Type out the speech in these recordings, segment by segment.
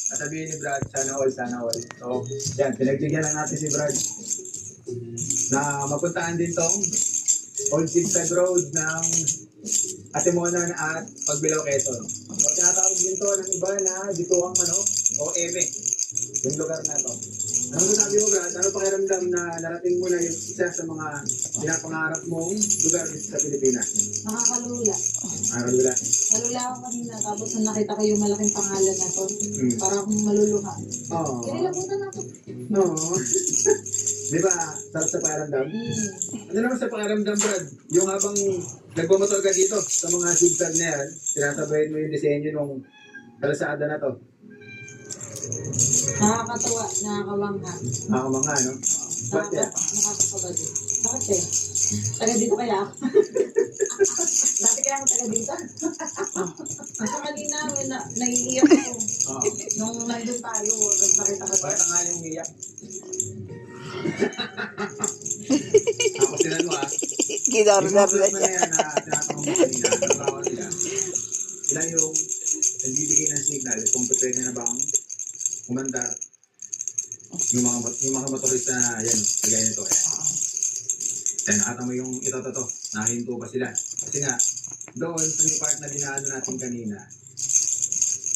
Sasabihin ni Brad, sana all, sana all. So, yan, pinagbigyan lang natin si Brad na mapuntaan din tong Old Zigzag Road ng Atimonan at Pagbilao, Quezon. So, tinatawag din to ng iba na Bituang Manok o Eme, yung lugar na to. Ano sabi mo, Brad? Ano pakiramdam na narating mo na yung isa sa mga pinapangarap mong lugar dito sa Pilipinas? Nakakalula. Arula. Malula ako kanina, tapos nung nakita ko yung malaking pangalan na to, para akong maluluha. Oo. Kinilabutan ako. No. Di ba, sarap sa pakiramdam? Ano naman sa pakiramdam, Brad? Yung habang nagmamotor ka dito sa mga zigzag na yan, sinasabayin mo yung disenyo ng kalasada na to. Nakakatawa, nakakabangga. Mga no? Ba't yan? Nakakapagod. Bakit eh? Taga dito kaya ako. Dati kaya ako taga dito. Kasi kanina, naiiyak ako. Oo. Nung nandun tayo, tapos nakita ko. Bakit nga yung iyak? Ako sila mo Gidorder yung na mga siya. na yan na tinatanong mo kanina, ang bawal nila. Sila yung nagbibigay ng signal kung pwede na bang umandar. Yung mga motorista na yan, kagaya nito. Kaya nakata mo yung ito to, nahinto pa sila. Kasi nga, doon sa may part na dinaanan natin kanina,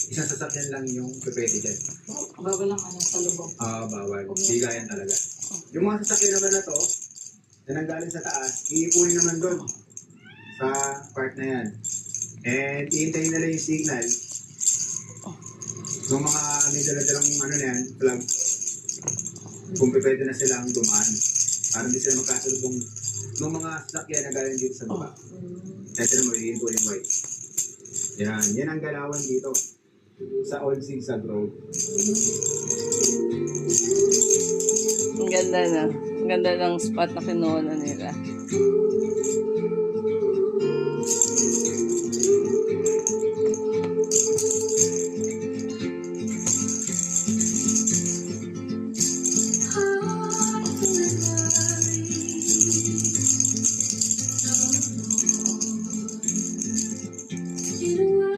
isang sasakyan lang yung pwede dyan. Bawal lang ano sa lubong. Bawal. Bigayan talaga. Yung mga sasakyan naman na to, na nanggaling sa taas, iipunin naman doon sa part na yan. And iintayin nila yung signal ng mga may dala-dalang ano na yan, plug. Kung pwede na silang dumaan. Para hindi sila magkasalubong ng mga sasakyan na galing dito sa baba. Kasi naman, iipunin yung white. Yan ang galawan dito sa Old Zigzag Road. Ang ganda na. Ang ganda ng spot na kinuha na nila.